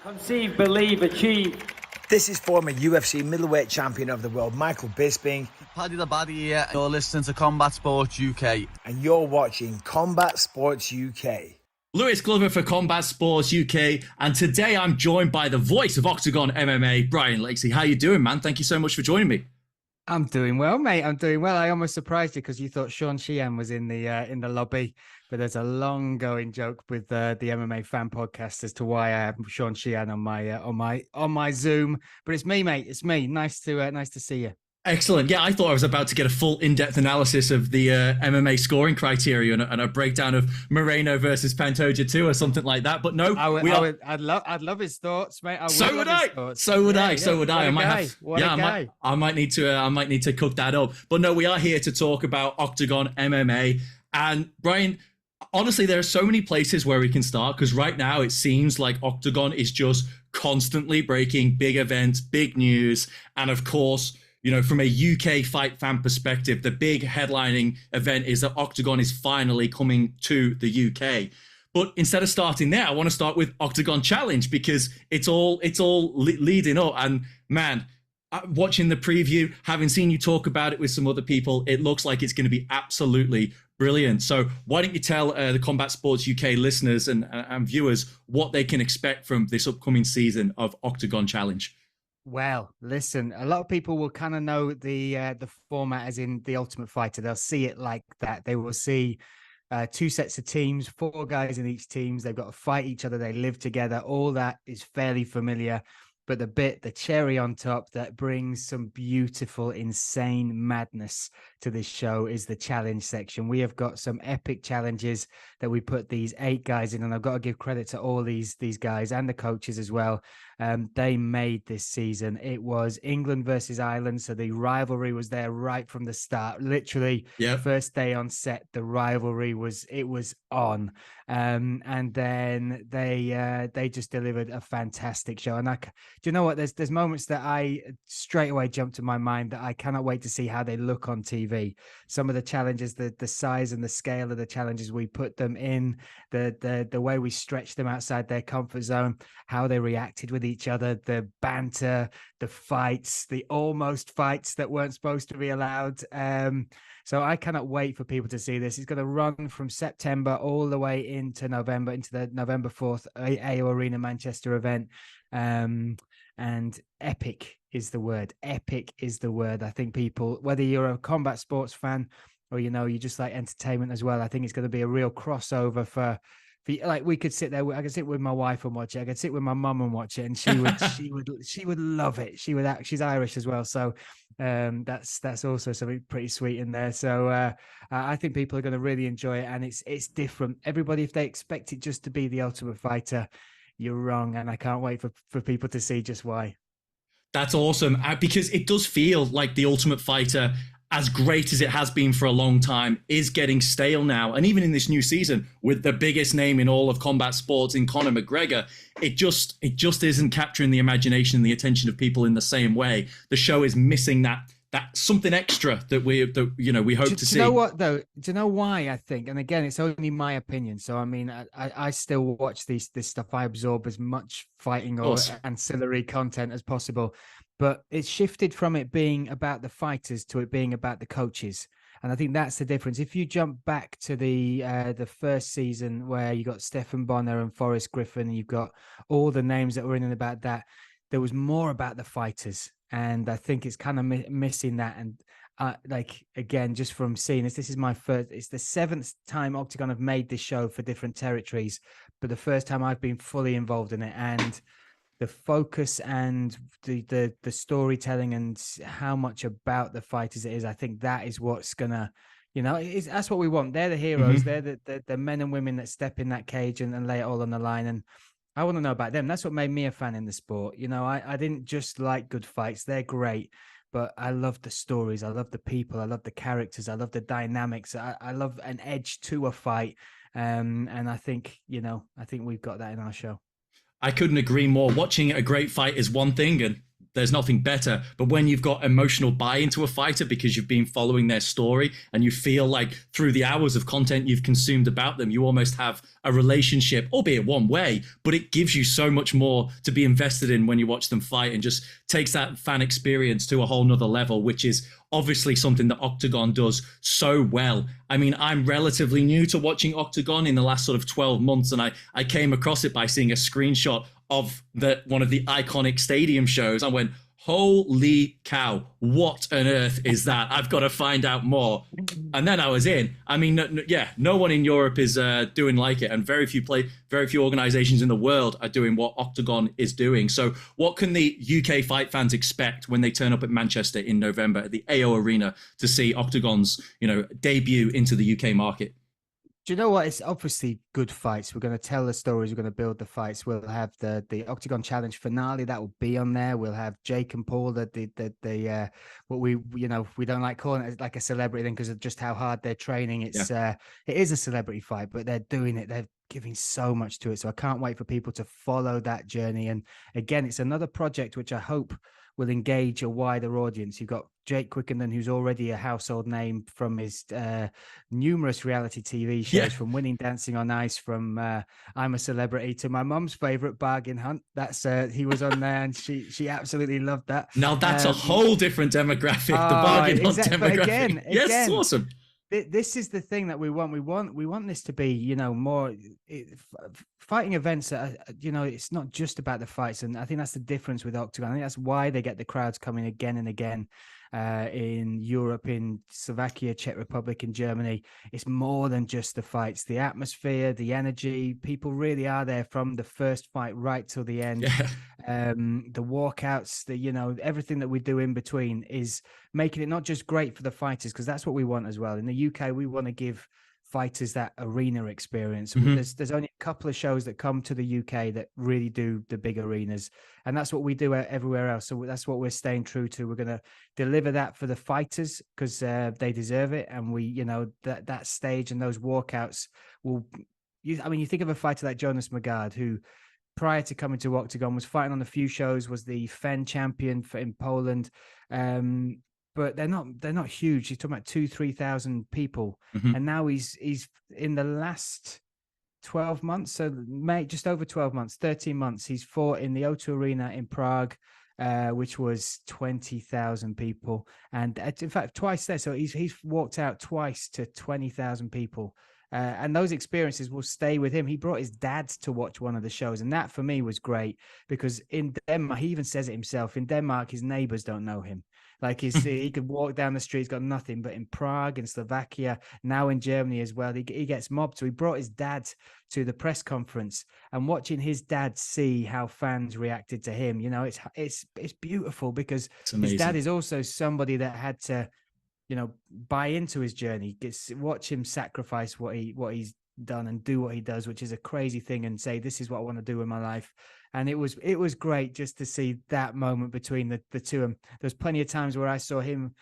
Conceive, believe, achieve. This is former UFC middleweight champion of the world, Michael Bisping. Paddy the Baddy here. You're listening to Combat Sports UK. And you're watching Combat Sports UK. Lewis Glover for Combat Sports UK. And today I'm joined by the voice of Octagon MMA, Bryan Lacey. How you doing, man? Thank you so much for joining me. I'm doing well, mate. I'm doing well. I almost surprised you because you thought Sean Sheehan was in the lobby, but there's a long-going joke with the MMA fan podcast as to why I have Sean Sheehan on my Zoom. But it's me, mate. It's me. Nice to see you. Excellent. Yeah, I thought I was about to get a full in-depth analysis of the MMA scoring criteria and a breakdown of Moreno versus Pantoja 2 or something like that. But no, I'd love his thoughts, mate. So would I. I might need to cook that up. But no, we are here to talk about Octagon MMA. And Bryan, honestly, there are so many places where we can start because right now it seems like Octagon is just constantly breaking big events, big news, and of course, you know, from a UK fight fan perspective, the big headlining event is that Octagon is finally coming to the UK. But instead of starting there, I want to start with Octagon Challenge because it's all leading up. And man, watching the preview, having seen you talk about it with some other people, it looks like it's going to be absolutely brilliant. So why don't you tell the Combat Sports UK listeners and viewers what they can expect from this upcoming season of Octagon Challenge? Well, listen, a lot of people will kind of know the format as in the Ultimate Fighter. They'll see it like that. They will see two sets of teams, 4 guys in each team. They've got to fight each other. They live together. All that is fairly familiar. But the cherry on top that brings some beautiful, insane madness to this show is the challenge section. We have got some epic challenges that we put these 8 guys in, and I've got to give credit to all these guys and the coaches as well. They made this season. It was England versus Ireland, so the rivalry was there right from the start. Literally, First day on set, the rivalry was on. And then they just delivered a fantastic show. And do you know what? There's moments that I straight away jump to my mind that I cannot wait to see how they look on TV. Some of the challenges, the size and the scale of the challenges we put them in, the way we stretch them outside their comfort zone, how they reacted with each other, the banter, the fights, the almost fights that weren't supposed to be allowed. So I cannot wait for people to see this. It's going to run from September all the way into November, into the November 4th AO Arena Manchester event. And epic is the word. Epic is the word. I think people, whether you're a combat sports fan or, you know, you just like entertainment as well, I think it's going to be a real crossover for like we could sit there. I could sit with my wife and watch it. I could sit with my mum and watch it, and she would love it. She's Irish as well, so that's also something pretty sweet in there. So I think people are going to really enjoy it, and it's different. Everybody, if they expect it just to be the Ultimate Fighter, you're wrong, and I can't wait for people to see just why. That's awesome because it does feel like the Ultimate Fighter, as great as it has been for a long time, is getting stale now. And even in this new season, with the biggest name in all of combat sports in Conor McGregor, it just isn't capturing the imagination and the attention of people in the same way. The show is missing that something extra that we hope to see. Do you know what though? Do you know why I think? And again, it's only my opinion. So I mean, I still watch this stuff. I absorb as much fighting or ancillary content as possible. But it's shifted from it being about the fighters to it being about the coaches. And I think that's the difference. If you jump back to the first season where you got Stephen Bonner and Forrest Griffin, and you've got all the names that were in and about that, there was more about the fighters. And I think it's kind of missing that. And like, again, just from seeing this is my first, it's the 7th time Octagon have made this show for different territories, but the first time I've been fully involved in it. And the focus and the storytelling and how much about the fighters it is, I think that is what's gonna, that's what we want. They're the heroes. Mm-hmm. They're the men and women that step in that cage and lay it all on the line. And I want to know about them. That's what made me a fan in the sport. I didn't just like good fights. They're great, but I love the stories. I love the people. I love the characters. I love the dynamics. I love an edge to a fight. And I think we've got that in our show. I couldn't agree more. Watching a great fight is one thing, and there's nothing better. But when you've got emotional buy into a fighter because you've been following their story and you feel like through the hours of content you've consumed about them, you almost have a relationship, albeit one way, but it gives you so much more to be invested in when you watch them fight, and just takes that fan experience to a whole nother level, which is obviously something that Octagon does so well. I mean, I'm relatively new to watching Octagon in the last sort of 12 months, and I came across it by seeing a screenshot of one of the iconic stadium shows. I went, holy cow, what on earth is that? I've got to find out more. And then I was in. I mean, no one in Europe is doing like it, and very few organizations in the world are doing what Octagon is doing. So what can the UK fight fans expect when they turn up at Manchester in November at the AO Arena to see Octagon's, debut into the UK market? Do you know what? It's obviously good fights. We're going to tell the stories. We're going to build the fights. We'll have the Octagon Challenge finale that will be on there. We'll have Jake and Paul, what we don't like calling it like a celebrity thing because of just how hard they're training. It is a celebrity fight, but they're doing it. They're giving so much to it. So I can't wait for people to follow that journey. And again, it's another project which I hope will engage a wider audience. You've got Jake Quickenden, who's already a household name from his numerous reality TV shows, from Winning Dancing on Ice, from I'm a Celebrity, to my mum's favorite, Bargain Hunt. That's he was on there, and she absolutely loved that. Now that's a whole different demographic, the Bargain Hunt demographic. Again, yes, it's awesome. This is the thing that we want. We want this to be, more fighting events. It's not just about the fights, and I think that's the difference with Octagon. I think that's why they get the crowds coming again and again. In Europe, in Slovakia, Czech Republic, in Germany, it's more than just the fights. The atmosphere, the energy, people really are there from the first fight right till the end. The walkouts, everything that we do in between is making it not just great for the fighters, because that's what we want as well. In the UK, we want to give fighters that arena experience. There's only a couple of shows that come to the UK that really do the big arenas, and that's what we do everywhere else. So that's what we're staying true to. We're going to deliver that for the fighters because they deserve it, and we, that stage and those walkouts will. You think of a fighter like Jonas Magard, who prior to coming to Octagon was fighting on a few shows, was the FEN champion in Poland. But they're not huge. You're talking about 2,000-3,000 people, and now he's in the last 12 months, so just over 12 months, 13 months. He's fought in the O2 Arena in Prague, which was 20,000 people, and in fact twice there. So he's walked out twice to 20,000 people. And those experiences will stay with him. He brought his dad to watch one of the shows, and that for me was great because in Denmark, he even says it himself, in Denmark, his neighbors don't know him. Like he could walk down the street, he's got nothing. But in Prague and Slovakia, now in Germany as well, he gets mobbed. So he brought his dad to the press conference, and watching his dad see how fans reacted to him, it's beautiful because his dad is also somebody that had to, buy into his journey. Watch him sacrifice what he's done and do what he does, which is a crazy thing, and say, this is what I want to do in my life. And it was great just to see that moment between the two of them. There's plenty of times where I saw him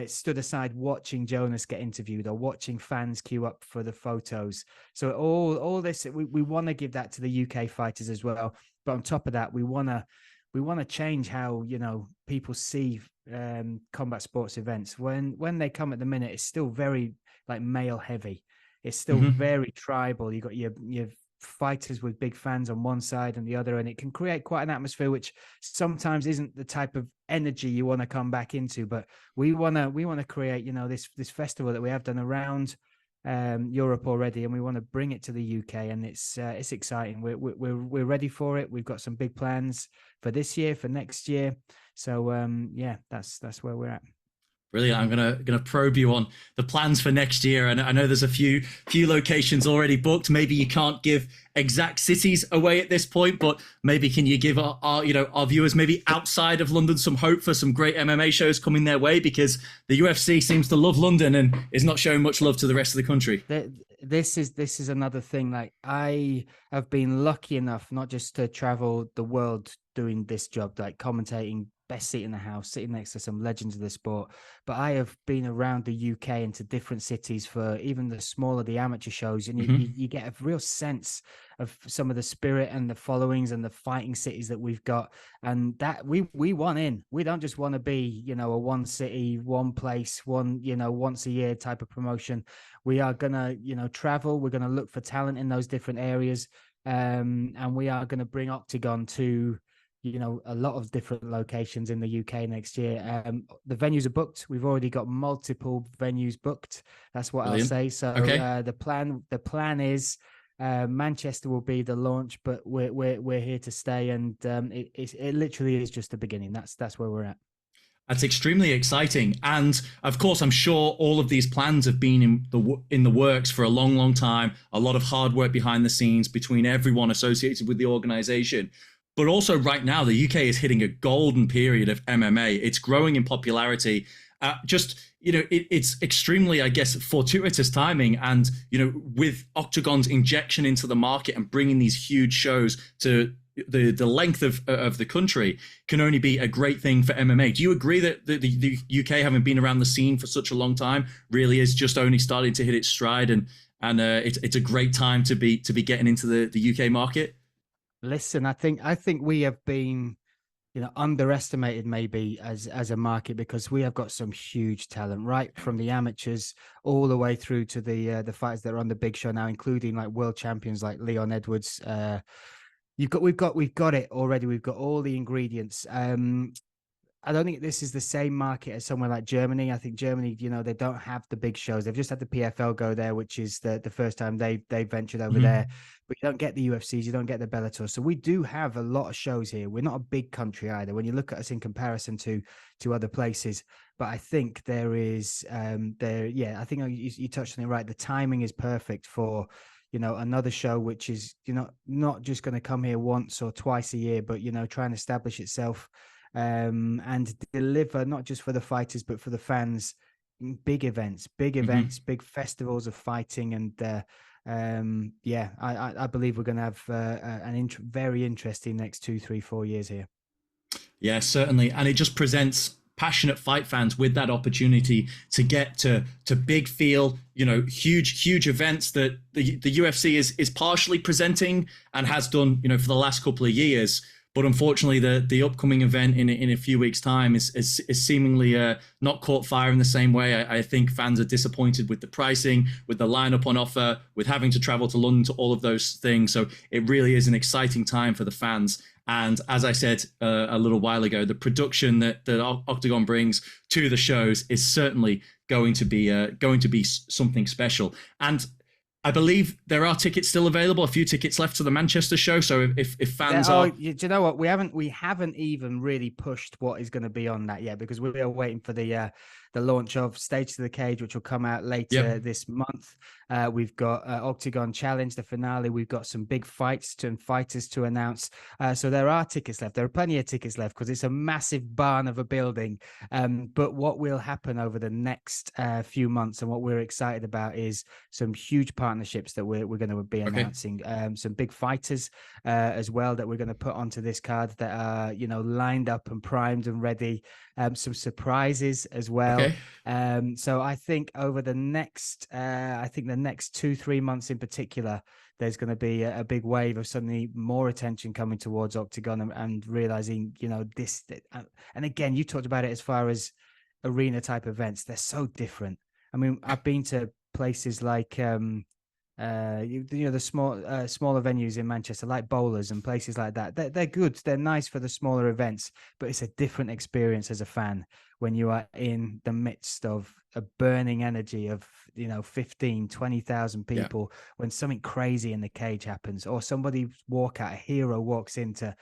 stood aside watching Jonas get interviewed, or watching fans queue up for the photos. So all this, we want to give that to the UK fighters as well. But on top of that, we want to change how people see combat sports events. When they come at the minute, it's still very like male heavy. It's still very tribal. You got your fighters with big fans on one side and the other, and it can create quite an atmosphere which sometimes isn't the type of energy you want to come back into. But we want to create this festival that we have done around Europe already, and we want to bring it to the UK, and it's exciting. We're ready for it. We've got some big plans for this year, for next year. So that's where we're at. Brilliant. I'm gonna probe you on the plans for next year, and I know there's a few locations already booked. Maybe you can't give exact cities away at this point, but maybe can you give our viewers maybe outside of London some hope for some great MMA shows coming their way, because the UFC seems to love London and is not showing much love to the rest of the country. This is another thing. Like, I have been lucky enough not just to travel the world doing this job, like commentating best seat in the house, sitting next to some legends of the sport. But I have been around the UK into different cities for even the smaller, the amateur shows, and you get a real sense of some of the spirit and the followings and the fighting cities that we've got. And that we want in. We don't just want to be, you know, a one city, one place, one, you know, once a year type of promotion. We are gonna, you know, travel. We're gonna look for talent in those different areas. And we are going to bring Octagon to, you know, a lot of different locations in the UK next year. The venues are booked. We've already got multiple venues booked. That's what Brilliant. I'll say. So Okay. the plan is Manchester will be the launch, but we're here to stay, and it literally is just the beginning. That's where we're at. That's extremely exciting, and of course, I'm sure all of these plans have been in the works for a long, long time. A lot of hard work behind the scenes between everyone associated with the organization. But also, right now, the UK is hitting a golden period of MMA. It's growing in popularity. It's extremely, I guess, fortuitous timing, and with Octagon's injection into the market and bringing these huge shows to the length of the country can only be a great thing for MMA. Do you agree that the UK, having been around the scene for such a long time, really is just only starting to hit its stride, and it's a great time to be getting into the UK market? Listen, I think we have been, underestimated maybe as a market, because we have got some huge talent, right from the amateurs all the way through to the fighters that are on the big show now, including like world champions like Leon Edwards. We've got it already. We've got all the ingredients. I don't think this is the same market as somewhere like Germany. I think Germany, they don't have the big shows. They've just had the PFL go there, which is the first time they ventured over there. But you don't get the UFCs, you don't get the Bellator. So we do have a lot of shows here. We're not a big country either when you look at us in comparison to other places. But I think there is I think you touched on it right. The timing is perfect for another show, which is not just going to come here once or twice a year, but try and establish itself and deliver not just for the fighters but for the fans, big events, big festivals of fighting. And I believe we're going to have very interesting next 2, 3, 4 years here. Yeah, certainly. And it just presents passionate fight fans with that opportunity to get to big feel, huge events that the UFC is partially presenting and has done, for the last couple of years. But unfortunately, the upcoming event in a few weeks' time is seemingly not caught fire in the same way. I think fans are disappointed with the pricing, with the lineup on offer, with having to travel to London, to all of those things. So it really is an exciting time for the fans. And as I said a little while ago, the production that Octagon brings to the shows is certainly going to be something special. And I believe there are tickets still available, a few tickets left to the Manchester show. So if fans are... do you know what? We haven't even really pushed what is going to be on that yet, because we are waiting for the launch of Stage to the Cage, which will come out later this month. We've got Octagon Challenge, the finale. We've got some big fights and fighters to announce. So there are tickets left. There are plenty of tickets left because it's a massive barn of a building. But what will happen over the next few months, and what we're excited about, is some huge partnerships that we're going to be announcing. Some big fighters as well that we're going to put onto this card that are, lined up and primed and ready. Some surprises as well. So I think over the next, the next 2-3 months in particular, there's going to be a big wave of suddenly more attention coming towards Octagon and realizing, this. And again, you talked about it as far as arena type events. They're so different. I mean, I've been to places like, the smaller venues in Manchester, like Bowlers and places like that. They're good. They're nice for the smaller events, but it's a different experience as a fan when you are in the midst of a burning energy of 15, 20,000 people, when something crazy in the cage happens, or somebody a hero walks in to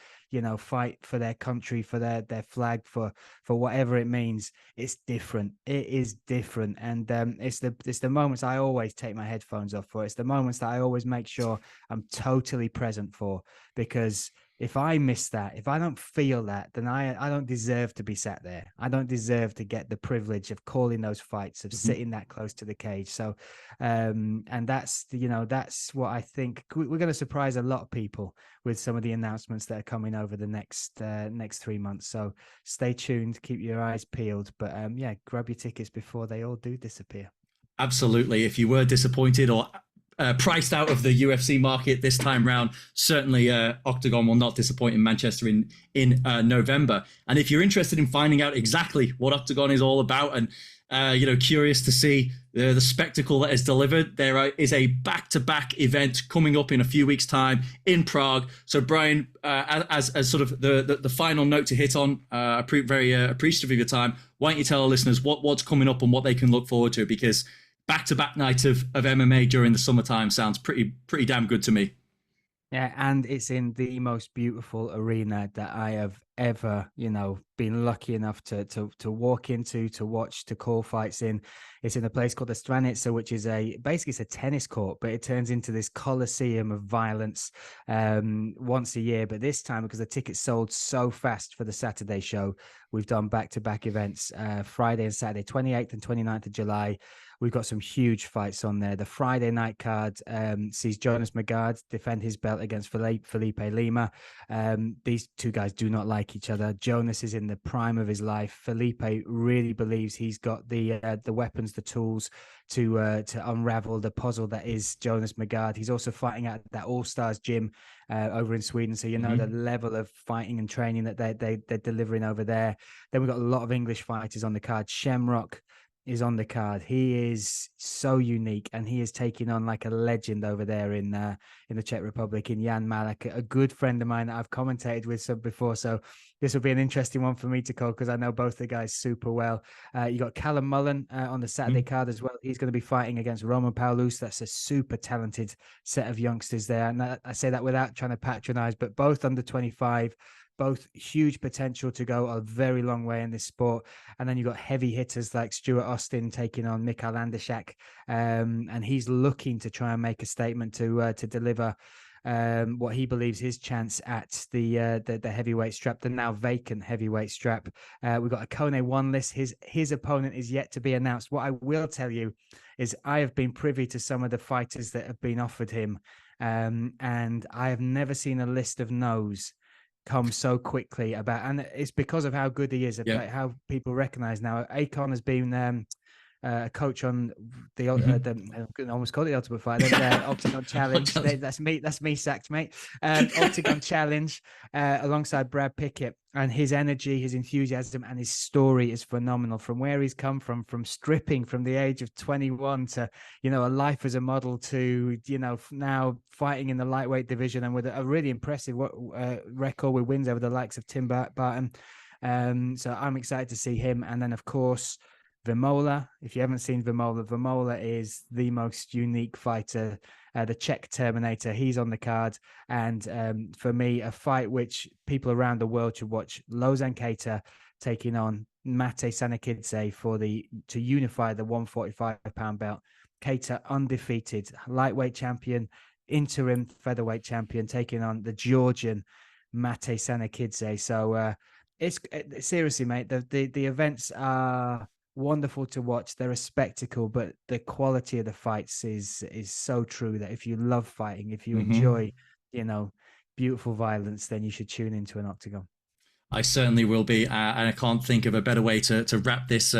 fight for their country, for their flag, for whatever it means. It's different. It is different. And it's the moments I always take my headphones off for. It's the moments that I always make sure I'm totally present for, because if I miss that, if I don't feel that, then I don't deserve to be sat there. I don't deserve to get the privilege of calling those fights, of sitting that close to the cage. So, and that's, that's what I think. We're going to surprise a lot of people with some of the announcements that are coming over the next 3 months. So stay tuned, keep your eyes peeled. But yeah, grab your tickets before they all do disappear. Absolutely. If you were disappointed or priced out of the UFC market this time round, certainly Octagon will not disappoint in Manchester in November. And if you're interested in finding out exactly what Octagon is all about and curious to see the spectacle that is delivered, there is a back-to-back event coming up in a few weeks' time in Prague. So, Bryan, as sort of the final note to hit on, very appreciative of your time. Why don't you tell our listeners what's coming up and what they can look forward to? Because back-to-back night of MMA during the summertime sounds pretty damn good to me. Yeah, and it's in the most beautiful arena that I have ever, been lucky enough to walk into, to watch, to call fights in. It's in a place called the ŠTVANICE, which is basically it's a tennis court, but it turns into this coliseum of violence once a year. But this time, because the tickets sold so fast for the Saturday show, we've done back-to-back events, Friday and Saturday, 28th and 29th of July. We've got some huge fights on there. The Friday night card sees Jonas Magard defend his belt against Felipe Lima. These two guys do not like each other. Jonas is in the prime of his life. Felipe really believes he's got the weapons, the tools to unravel the puzzle that is Jonas Magard. He's also fighting at that All-Stars gym over in Sweden. So the level of fighting and training that they're delivering over there. Then we've got a lot of English fighters on the card. Shamrock is on the card. He is so unique, and he is taking on like a legend over there in the Czech Republic, in Jan Malak, a good friend of mine that I've commentated with some before. So this will be an interesting one for me to call because I know both the guys super well. You got Callum Mullen on the Saturday card as well. He's going to be fighting against Roman Paulus. That's a super talented set of youngsters there. And I say that without trying to patronize, but both under 25, both huge potential to go a very long way in this sport. And then you've got heavy hitters like Stuart Austin taking on Mikhail Andashak. And he's looking to try and make a statement to deliver what he believes his chance at the heavyweight strap, the now vacant heavyweight strap. We've got a Kone 1 list. His opponent is yet to be announced. What I will tell you is I have been privy to some of the fighters that have been offered him. And I have never seen a list of no's come so quickly and it's because of how good he is, how people recognize now. Akon has been a coach on the I almost called it the Ultimate Fighter, Octagon Challenge. That's me sacked, mate. Octagon Challenge alongside Brad Pickett, and his energy, his enthusiasm, and his story is phenomenal. From where he's come from stripping from the age of 21 to a life as a model to now fighting in the lightweight division, and with a really impressive record with wins over the likes of Tim Barton. So I'm excited to see him. And then of course Vemola. If you haven't seen Vemola is the most unique fighter, the Czech Terminator. He's on the card. And for me, a fight which people around the world should watch. Lozan Keita taking on Mate Sanakidze to unify the 145-pound belt. Keita undefeated, lightweight champion, interim featherweight champion, taking on the Georgian Mate Sanakidze. So it's seriously, mate, the events are wonderful to watch. They're a spectacle, but the quality of the fights is so true that if you love fighting, if you enjoy beautiful violence, then you should tune into an Octagon. I certainly will be, and I can't think of a better way to wrap this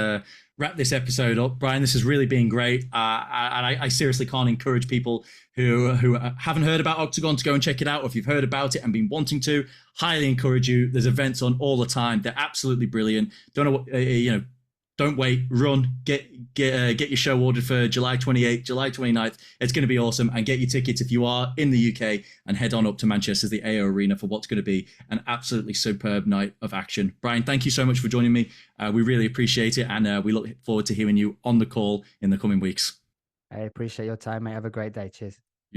episode up. Bryan, this has really been great, and I seriously can't encourage people who haven't heard about Octagon to go and check it out. Or if you've heard about it and been wanting to, highly encourage you. There's events on all the time. They're absolutely brilliant. Don't know what Don't wait, run, get your show ordered for July 28th, July 29th. It's going to be awesome. And get your tickets if you are in the UK, and head on up to Manchester, the AO Arena, for what's going to be an absolutely superb night of action. Bryan, thank you so much for joining me. We really appreciate it. And we look forward to hearing you on the call in the coming weeks. I appreciate your time, mate. Have a great day. Cheers.